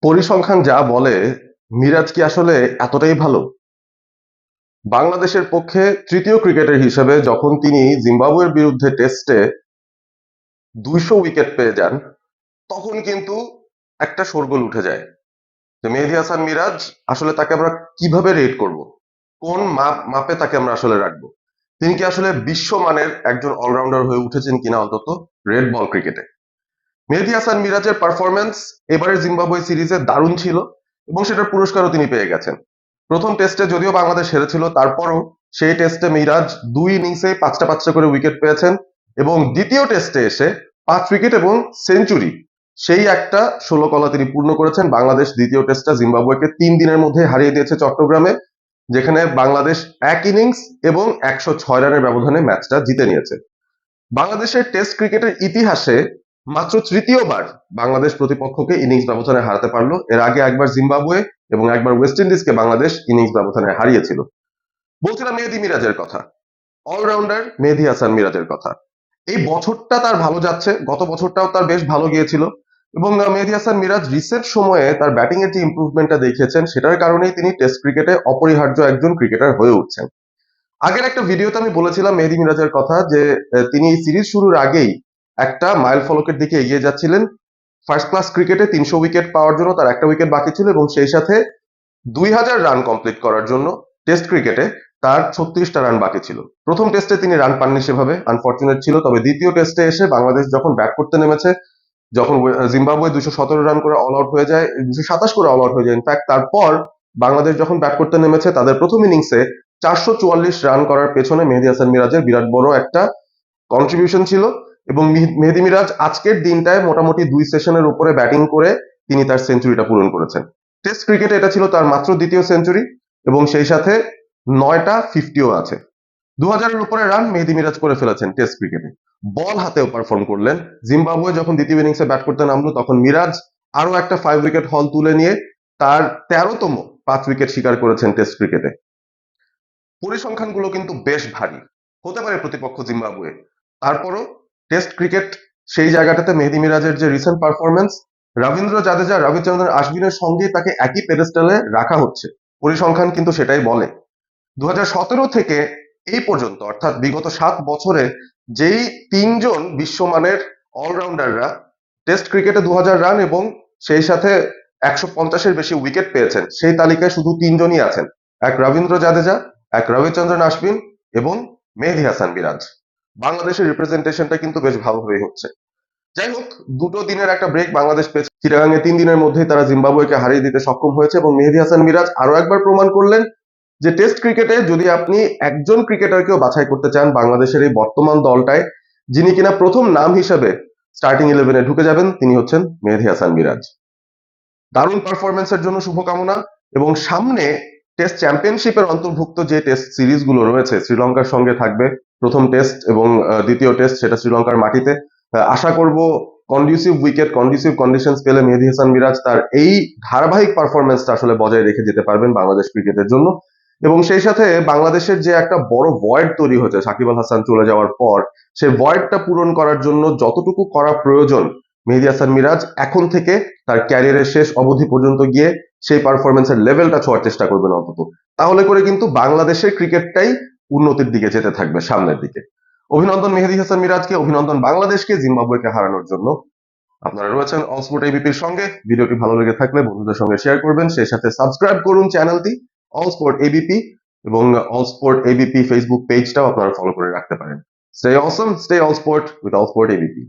পরিসংখ্যান যা বলে, মিরাজ কি আসলে এতটাই ভালো? বাংলাদেশের পক্ষে তৃতীয় ক্রিকেটার হিসেবে যখন তিনি জিম্বাবুয়ের বিরুদ্ধে টেস্টে ২০০ উইকেট পেয়ে যান, তখন কিন্তু একটা শোরগোল উঠে যায় যে মেহেদী হাসান মিরাজ আসলে তাকে আমরা কিভাবে রেট করব, কোন মাপে তাকে আমরা আসলে রাখবো। তিনি কি আসলে বিশ্বমানের একজন অলরাউন্ডার হয়ে উঠেছেন কিনা অন্তত রেড বল ক্রিকেটে। মেহেদী হাসান মিরাজের পারফরমেন্স এবারের জিম্বাবুয়ে সিরিজে দারুণ ছিল এবং সেটার পুরস্কারও তিনি পেয়ে গেছেন। প্রথম টেস্টে যদিও বাংলাদেশ হেরেছিল, তারপরও সেই টেস্টে মিরাজ দুই ইনিংসে পাঁচটা পাঁচটা করে উইকেট পেয়েছেন এবং দ্বিতীয় টেস্টে এসে 5 উইকেট এবং সেঞ্চুরি, সেই একটা 16 কলা তিনি পূর্ণ করেছেন। বাংলাদেশ দ্বিতীয় টেস্টটা জিম্বাবুয়েকে 3 দিনের মধ্যে হারিয়ে দিয়েছে চট্টগ্রামে, যেখানে বাংলাদেশ এক ইনিংস এবং 106 রানের ব্যবধানে ম্যাচটা জিতে নিয়েছে। বাংলাদেশের টেস্ট ক্রিকেটের ইতিহাসে মাত্র তৃতীয়বার বাংলাদেশ প্রতিপক্ষকে ইনিংস ব্যবধানে হারাতে পারলো। এর আগে একবার জিম্বাবুয়ে এবং একবার ওয়েস্ট ইন্ডিজকে বাংলাদেশ ইনিংস ব্যবধানে হারিয়েছিল। বলছিলাম মেহেদী মিরাজের কথা, অলরাউন্ডার মেহেদী হাসান মিরাজের কথা। এই বছরটা তার ভালো যাচ্ছে, গত বছরটাও তার বেশ ভালো গিয়েছিল এবং মেহেদী হাসান মিরাজ রিসেন্ট সময়ে তার ব্যাটিং এর যে ইমপ্রুভমেন্টটা দেখিয়েছেন, সেটার কারণেই তিনি টেস্ট ক্রিকেটে অপরিহার্য একজন ক্রিকেটার হয়ে উঠছেন। আগের একটা ভিডিওতে আমি বলেছিলাম মেহেদী মিরাজের কথা যে তিনি এই সিরিজ শুরুর আগেই একটা মাইল ফলকের দিকে এগিয়ে যাচ্ছিলেন। ফার্স্ট ক্লাস ক্রিকেটে 300 উইকেট পাওয়ার জন্য তার একটা উইকেট বাকি ছিল এবং সেই সাথে 2000 রান কমপ্লিট করার জন্য টেস্ট ক্রিকেটে তার 36টা রান বাকি ছিল। প্রথম টেস্টে তিনি রান পাননি, সেভাবে আনফরচুনেট ছিল। তবে দ্বিতীয় টেস্টে এসে বাংলাদেশ যখন ব্যাট করতে নেমেছে, যখন জিম্বাবুয়ে 217 রান করে অল আউট হয়ে যায়, 227 করে অল আউট হয়ে যায় ইনফ্যাক্ট, তারপর বাংলাদেশ যখন ব্যাট করতে নেমেছে তাদের প্রথম ইনিংসে 444 রান করার পেছনে মেহেদী হাসান মিরাজের বিরাট বড় একটা কন্ট্রিবিউশন ছিল এবং মেহেদী মিরাজ আজকের দিনটায় মোটামুটি 2 সেশনের উপরে ব্যাটিং করে তিনি তার সেঞ্চুরিটা পূরণ করেছেন। টেস্ট ক্রিকেটে এটা ছিল তার মাত্র দ্বিতীয় সেঞ্চুরি এবং সেই সাথে 9টা 50ও আছে। 2000-এর উপরে রান মেহেদী মিরাজ করে ফেলেছেন টেস্ট ক্রিকেটে। বল হাতেও পারফর্ম করলেন। জিম্বাবুয়ে যখন দ্বিতীয় ইনিংসে ব্যাট করতে নামলো, তখন মিরাজ আরো একটা 5 উইকেট হল তুলে নিয়ে তার 13তম 5 উইকেট শিকার করেছেন টেস্ট ক্রিকেটে। পরিসংখ্যানগুলো কিন্তু বেশ ভারী। হতে পারে প্রতিপক্ষ জিম্বাবুয়ে, তারপরও টেস্ট ক্রিকেট সেই জায়গাটাতে মেহেদী মিরাজের যে রিসেন্ট পারফরমেন্স, রবীন্দ্র জাদেজা, রবিচন্দ্রন আশ্বিনের সঙ্গে তাকে একই পেডেস্টালে রাখা হচ্ছে। পরিসংখ্যান কিন্তু সেটাই বলে। 2017 থেকে এই পর্যন্ত, অর্থাৎ বিগত 7 বছরে যেই 3জন বিশ্বমানের অলরাউন্ডাররা টেস্ট ক্রিকেটে 2000 রান এবং সেই সাথে 150-এর বেশি উইকেট পেয়েছেন, সেই তালিকায় শুধু 3জনই আছেন। এক রবীন্দ্র জাদেজা, এক রবিচন্দ্রন আশ্বিন এবং মেহেদী হাসান মিরাজ। বাংলাদেশের রিপ্রেজেন্টেশনটা কিন্তু বেশ ভালোভাবেই হচ্ছে। যাই হোক, দুটো দিনের একটা ব্রেক বাংলাদেশ পেয়েছে। চিটাগাংয়ে 3 দিনের মধ্যেই তারা জিম্বাবুয়েকে হারিয়ে দিতে সক্ষম হয়েছে এবং মেহেদী হাসান মিরাজ আরো একবার প্রমাণ করলেন যে টেস্ট ক্রিকেটে যদি আপনি একজন ক্রিকেটারকেও বাছাই করতে চান বাংলাদেশের এই বর্তমান দলটায়, যিনি কিনা প্রথম নাম হিসেবে স্টার্টিং 11-এ ঢুকে যাবেন, তিনি হচ্ছেন মেহেদী হাসান মিরাজ। দারুণ পারফরমেন্সের জন্য শুভকামনা এবং সামনে টেস্ট চ্যাম্পিয়নশিপের অন্তর্ভুক্ত যে টেস্ট সিরিজগুলো রয়েছে, শ্রীলঙ্কার সঙ্গে থাকবে প্রথম টেস্ট এবং দ্বিতীয় টেস্ট, সেটা শ্রীলঙ্কার মাটিতে। আশা করব কন্ডিউসিভ উইকেট, কন্ডিউসিভ কন্ডিশনস পেলে মেহেদী হাসান মিরাজ তার এই ধারাবাহিক পারফরমেন্সটা আসলে বজায় রেখে যেতে পারবেন বাংলাদেশ ক্রিকেটের জন্য। এবং সেই সাথে বাংলাদেশের যে একটা বড় ভয়েড তৈরি হয়েছে সাকিব আল হাসান চলে যাওয়ার পর, সেই ভয়েডটা পূরণ করার জন্য যতটুকু করা প্রয়োজন, মেহেদী হাসান মিরাজ এখন থেকে তার ক্যারিয়ারের শেষ অবধি পর্যন্ত গিয়ে সেই পারফরমেন্সের লেভেলটা ছোঁয়ার চেষ্টা করবেন অন্তত। তাহলে করে কিন্তু বাংলাদেশের ক্রিকেটটাই উন্নতির দিকে যেতে থাকবে, সামনের দিকে। অভিনন্দন মেহেদী হাসান মিরাজকে, অভিনন্দন বাংলাদেশকে জিম্বাবুয়েকে হারানোর জন্য। আপনারা রয়েছেন অল স্পোর্ট এবিপির সঙ্গে। ভিডিওটি ভালো লেগে থাকলে বন্ধুদের সঙ্গে শেয়ার করবেন, সেই সাথে সাবস্ক্রাইব করুন চ্যানেলটি অল স্পোর্ট এবিপি এবং অল স্পোর্ট এবিপি ফেসবুক পেজটাও আপনারা ফলো করে রাখতে পারেন। Stay Assam, stay all sport with all sport ABP.